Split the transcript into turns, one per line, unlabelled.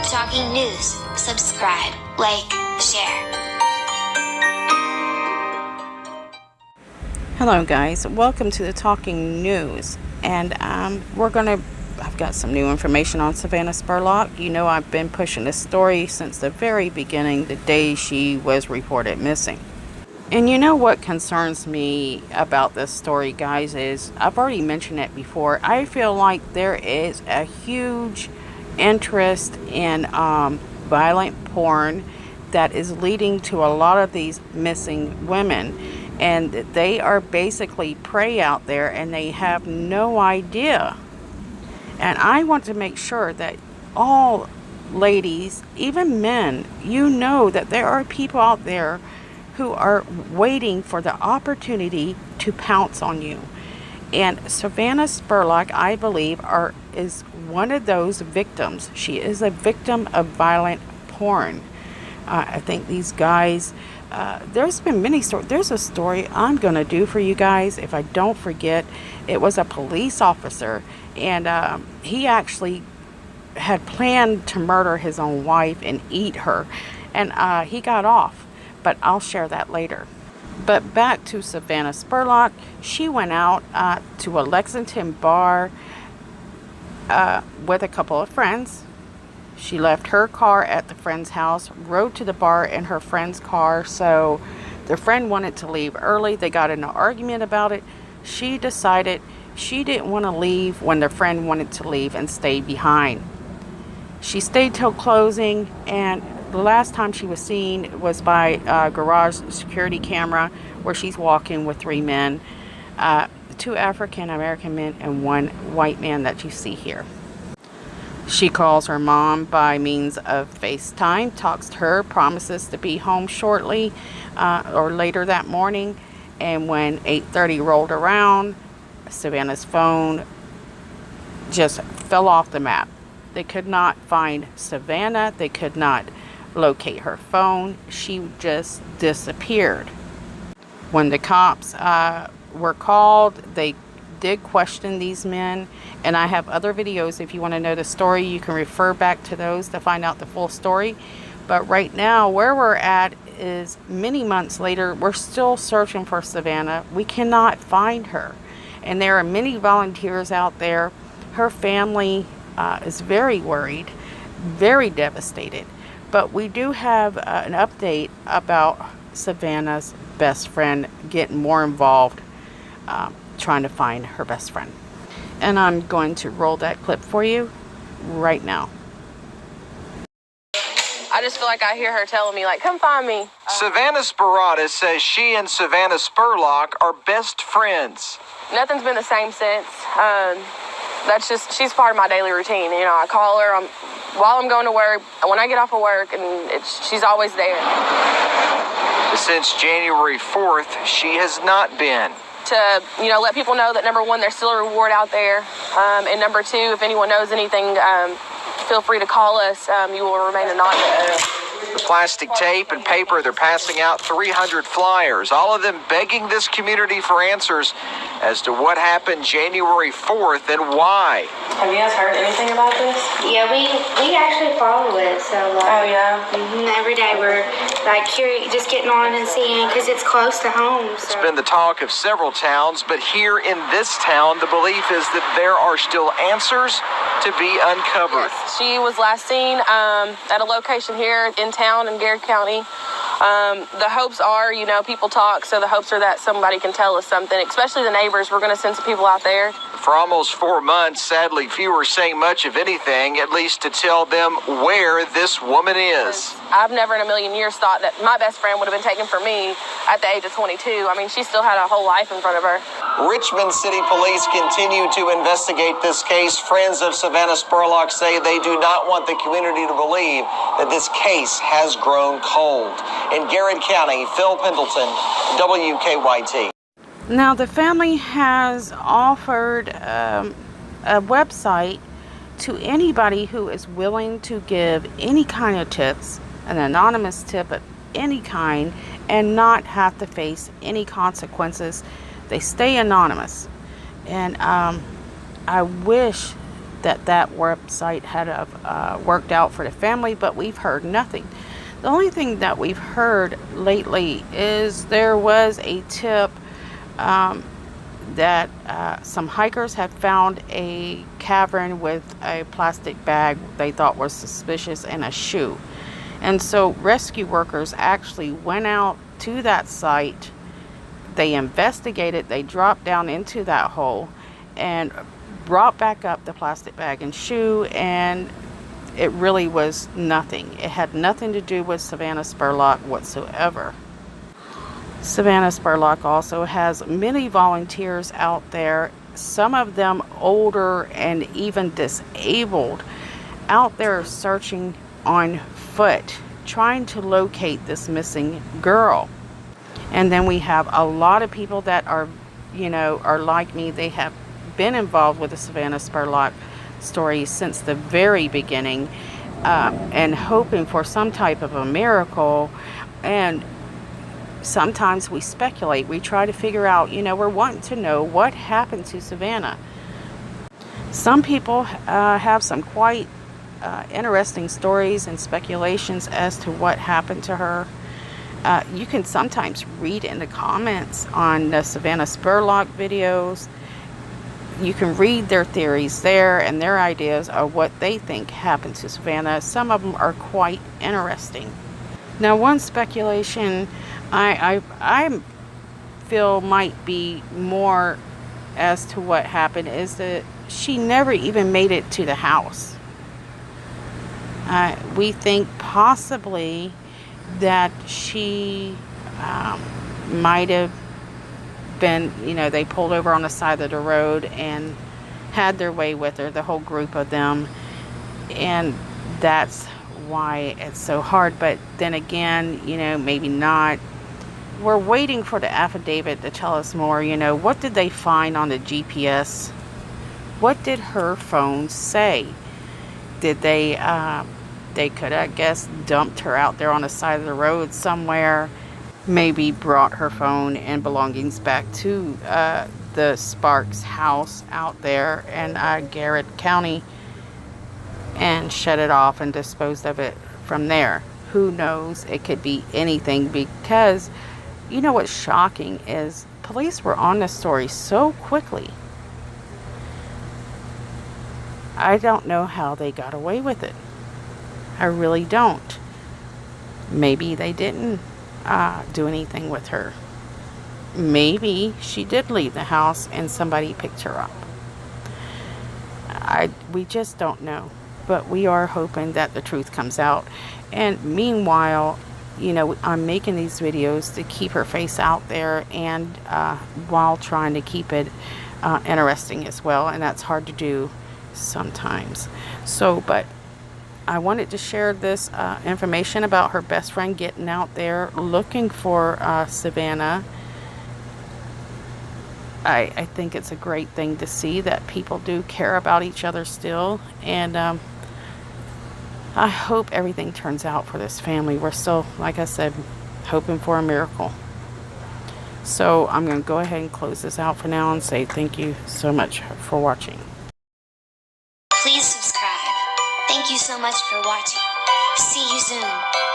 Talking News. Subscribe, like, share.
Hello guys, welcome to the Talking News, and I've got some new information on Savannah Spurlock. You know, I've been pushing this story since the very beginning, the day she was reported missing. And you know what concerns me about this story, guys, is I've already mentioned it before. I feel like there is a huge interest in violent porn that is leading to a lot of these missing women. And they are basically prey out there and they have no idea. And I want to make sure that all ladies, even men, you know that there are people out there who are waiting for the opportunity to pounce on you. And Savannah Spurlock, I believe, is one of those victims. She is a victim of violent porn. I think these guys, there's been many stories. There's a story I'm going to do for you guys, if I don't forget. It was a police officer, and he actually had planned to murder his own wife and eat her. And he got off, but I'll share that later. But back to Savannah Spurlock. She went out to a Lexington bar with a couple of friends. She left her car at the friend's house, rode to the bar in her friend's car. So their friend wanted to leave early. They got in an argument about it. She decided she didn't want to leave when their friend wanted to leave and stayed behind. She stayed till closing, and the last time she was seen was by a garage security camera where she's walking with three men, 2 African American men and 1 white man that you see here. She calls her mom by means of FaceTime, talks to her, promises to be home shortly or later that morning. And when 8:30 rolled around, Savannah's phone just fell off the map. They could not find Savannah. They could not locate her phone. She just disappeared. When the cops were called, they did question these men, and I have other videos. If you want to know the story, you can refer back to those to find out the full story. But right now, where we're at is many months later, we're still searching for Savannah. We cannot find her, and there are many volunteers out there. Her family is very worried, very devastated. But we do have an update about Savannah's best friend getting more involved, trying to find her best friend. And I'm going to roll that clip for you right now.
I just feel like I hear her telling me, like, come find me.
Savannah Spurlock says she and Savannah Spurlock are best friends.
Nothing's been the same since. She's part of my daily routine. You know, I call her while I'm going to work, when I get off of work, and she's always there.
Since January 4th, she has not been.
To, you know, let people know that, number one, there's still a reward out there. And number two, if anyone knows anything, feel free to call us. You will remain anonymous.
The plastic tape and paper, they're passing out 300 flyers, all of them begging this community for answers as to what happened January 4th and why.
Have you guys heard anything about this?
Yeah, we actually follow it, so
oh yeah.
Every day we're like curious, just getting on and seeing, because it's close to home. So.
It's been the talk of several towns, but here in this town, the belief is that there are still answers to be uncovered.
Yes. She was last seen at a location here in town in Garrett County. The hopes are, you know, people talk, so the hopes are that somebody can tell us something, especially the neighbors. We're going to send some people out there.
For almost 4 months, sadly, few are saying much of anything, at least to tell them where this woman is.
I've never in a million years thought that my best friend would have been taken from me at the age of 22. I mean, she still had a whole life in front of her.
Richmond City Police continue to investigate this case. Friends of Savannah Spurlock say they do not want the community to believe that this case has grown cold. In Garrett County, Phil Pendleton, WKYT.
Now, the family has offered a website to anybody who is willing to give any kind of tips, an anonymous tip of any kind, and not have to face any consequences. They stay anonymous. And I wish that website had worked out for the family, but we've heard nothing. The only thing that we've heard lately is there was a tip that some hikers had found a cavern with a plastic bag they thought was suspicious and a shoe. And so rescue workers actually went out to that site. They investigated, they dropped down into that hole and brought back up the plastic bag and shoe, and it really was nothing. It had nothing to do with Savannah Spurlock whatsoever. Savannah Spurlock also has many volunteers out there, some of them older and even disabled, out there searching on foot, trying to locate this missing girl. And then we have a lot of people that are, are like me. They have been involved with the Savannah Spurlock story since the very beginning, and hoping for some type of a miracle. And sometimes we speculate, we try to figure out, we're wanting to know what happened to Savannah. Some people have some quite interesting stories and speculations as to what happened to her. You can sometimes read in the comments on the Savannah Spurlock videos. You can read their theories there and their ideas of what they think happened to Savannah. Some of them are quite interesting. Now, one speculation I feel might be more as to what happened is that she never even made it to the house. We think possibly that she might have been, they pulled over on the side of the road and had their way with her, the whole group of them, and that's why it's so hard. But then again, maybe not. We're waiting for the affidavit to tell us more. What did they find on the GPS? What did her phone say? Did they could, I guess, dumped her out there on the side of the road somewhere, maybe brought her phone and belongings back to the Sparks house out there in Garrett County and shut it off and disposed of it from there. Who knows? It could be anything, because what's shocking is police were on this story so quickly. I don't know how they got away with it. I really don't. Maybe they didn't do anything with her. Maybe she did leave the house and somebody picked her up. We just don't know. But we are hoping that the truth comes out. And meanwhile, I'm making these videos to keep her face out there, and while trying to keep it interesting as well. And that's hard to do sometimes. But I wanted to share this information about her best friend getting out there looking for Savannah. I think it's a great thing to see that people do care about each other still, and I hope everything turns out for this family. We're still, like I said, hoping for a miracle. So I'm going to go ahead and close this out for now and say thank you so much for watching.
Please subscribe. Thank you so much for watching. See you soon.